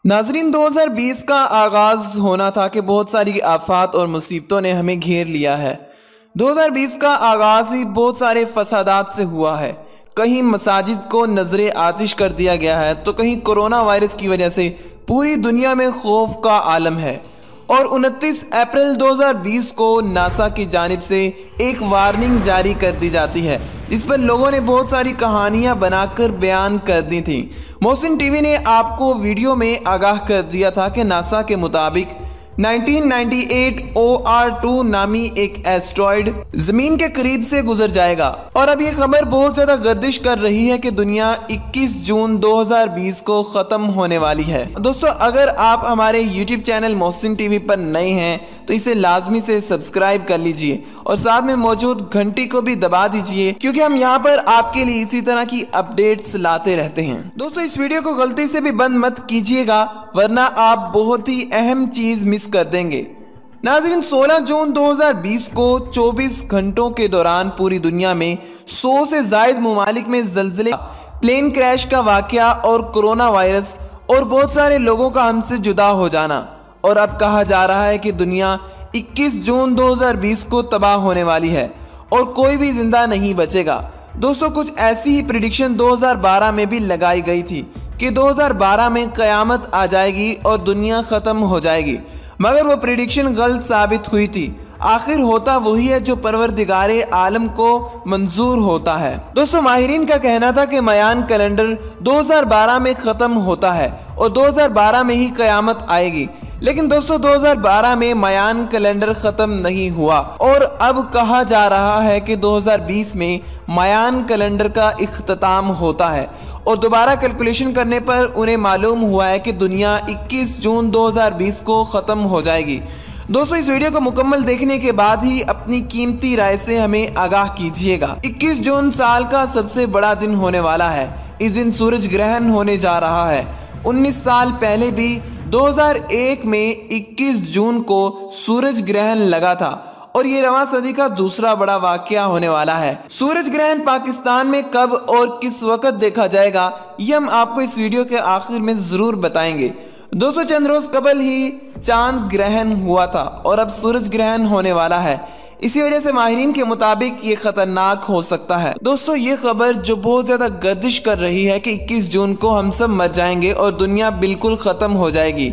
नाजरीन 2020 का आगाज़ होना था कि बहुत सारी आफात और मुसीबतों ने हमें घेर लिया है। 2020 का आगाज़ ही बहुत सारे फसादात से हुआ है। कहीं मसाजिद को नजरे आतिश कर दिया गया है तो कहीं कोरोना वायरस की वजह से पूरी दुनिया में खौफ का आलम है। और 29 अप्रैल 2020 को नासा की जानिब से एक वार्निंग जारी कर दी जाती है, जिस पर लोगों ने बहुत सारी कहानियां बनाकर बयान कर दी थी। मोहसिन टीवी ने आपको वीडियो में आगाह कर दिया था कि नासा के मुताबिक 1998 OR2 नामी एक एस्ट्रॉयड जमीन के करीब से गुजर जाएगा। और अब ये खबर बहुत ज्यादा गर्दिश कर रही है कि दुनिया 21 जून 2020 को खत्म होने वाली है। दोस्तों, अगर आप हमारे YouTube चैनल मोहसिन टीवी पर नए हैं तो इसे लाजमी से सब्सक्राइब कर लीजिए और साथ में मौजूद घंटी को भी दबा दीजिए, क्योंकि हम यहाँ पर आपके लिए इसी तरह की अपडेट्स लाते रहते हैं। दोस्तों, इस वीडियो को गलती से भी बंद मत कीजिएगा, वरना आप बहुत ही अहम चीज मिस कर देंगे। नाज़रीन, 16 जून 2020 को 24 घंटों के दौरान पूरी दुनिया में 100 से ज्यादा मुमालिक में ज़लज़ले, प्लेन क्रैश का वाकया और कोरोना वायरस और बहुत सारे लोगों का हमसे जुदा हो जाना। और अब कहा जा रहा है कि दुनिया 21 जून 2020 को तबाह होने वाली है और कोई भी जिंदा नहीं बचेगा। दोस्तों, कुछ ऐसी ही प्रिडिक्शन 2012 में भी लगाई गई थी कि 2012 में क़यामत आ जाएगी और दुनिया ख़त्म हो जाएगी, मगर वो प्रिडिक्शन गलत साबित हुई थी। आखिर होता वही है जो परवरदिगारे आलम को मंजूर होता है। दोस्तों, माहिरीन का कहना था कि मयान कैलेंडर 2012 में ख़त्म होता है और 2012 में ही क़यामत आएगी, लेकिन दोस्तों 2012 में मयान कैलेंडर ख़त्म नहीं हुआ और अब कहा जा रहा है कि 2020 में मयान कैलेंडर का इख्तिताम होता है। और दोबारा कैलकुलेशन करने पर उन्हें मालूम हुआ है कि दुनिया 21 जून 2020 को ख़त्म हो जाएगी। दोस्तों, इस वीडियो को मुकम्मल देखने के बाद ही अपनी कीमती राय से हमें आगाह कीजिएगा। 21 जून साल का सबसे बड़ा दिन होने वाला है। इस दिन सूरज ग्रहण होने जा रहा है। 19 साल पहले भी 2001 में 21 जून को सूरज ग्रहण लगा था और ये रवां सदी का दूसरा बड़ा वाकया होने वाला है। सूरज ग्रहण पाकिस्तान में कब और किस वक्त देखा जाएगा, ये हम आपको इस वीडियो के आखिर में ज़रूर बताएंगे। दोस्तों, चंद रोज कबल ही चांद ग्रहण हुआ था और अब सूरज ग्रहण होने वाला है। इसी वजह से माहिरीन के मुताबिक ये खतरनाक हो सकता है। दोस्तों, ये खबर जो बहुत ज्यादा गर्दिश कर रही है कि 21 जून को हम सब मर जाएंगे और दुनिया बिल्कुल खत्म हो जाएगी,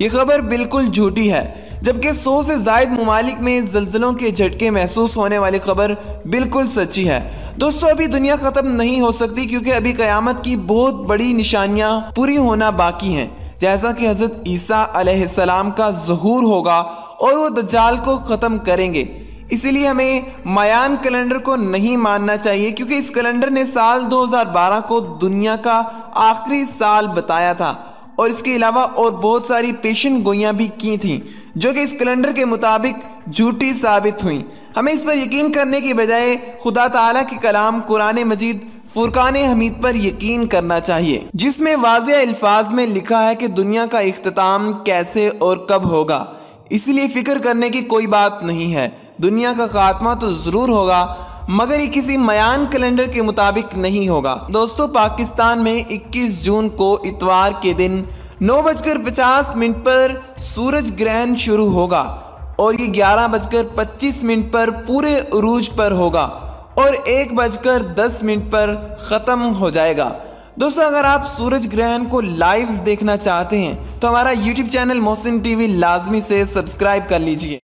ये खबर बिल्कुल झूठी है। जबकि 100 से ज्यादा मुमालिक में ज़लज़लों के झटके महसूस होने वाली खबर बिल्कुल सच्ची है। दोस्तों, अभी दुनिया खत्म नहीं हो सकती, क्योंकि अभी क़यामत की बहुत बड़ी निशानियां पूरी होना बाकी हैं, जैसा कि हज़रत ईसा अलैहिस्सलाम का ज़हूर होगा और वो दज्जाल को ख़त्म करेंगे। इसीलिए हमें मयान कैलेंडर को नहीं मानना चाहिए, क्योंकि इस कैलेंडर ने साल 2012 को दुनिया का आखिरी साल बताया था और इसके अलावा और बहुत सारी पेशन गोइयाँ भी की थीं, जो कि इस कैलेंडर के मुताबिक झूठी साबित हुई। हमें इस पर यकीन करने की बजाय खुदा ताला के कलाम कुरान मजीद फुरकान हमीद पर यकीन करना चाहिए, जिसमें वाज़ेह अल्फाज में लिखा है कि दुनिया का इख्तिताम कैसे और कब होगा। इसलिए फिक्र करने की कोई बात नहीं है। दुनिया का खात्मा तो ज़रूर होगा, मगर ये किसी मयान कैलेंडर के मुताबिक नहीं होगा। दोस्तों, पाकिस्तान में 21 जून को इतवार के दिन 9:50 पर सूरज ग्रहण शुरू होगा और ये 11:25 पर पूरे उरूज पर होगा और 1:10 पर ख़त्म हो जाएगा। दोस्तों, अगर आप सूरज ग्रहण को लाइव देखना चाहते हैं तो हमारा YouTube चैनल मोहसिन टीवी लाजमी से सब्सक्राइब कर लीजिए।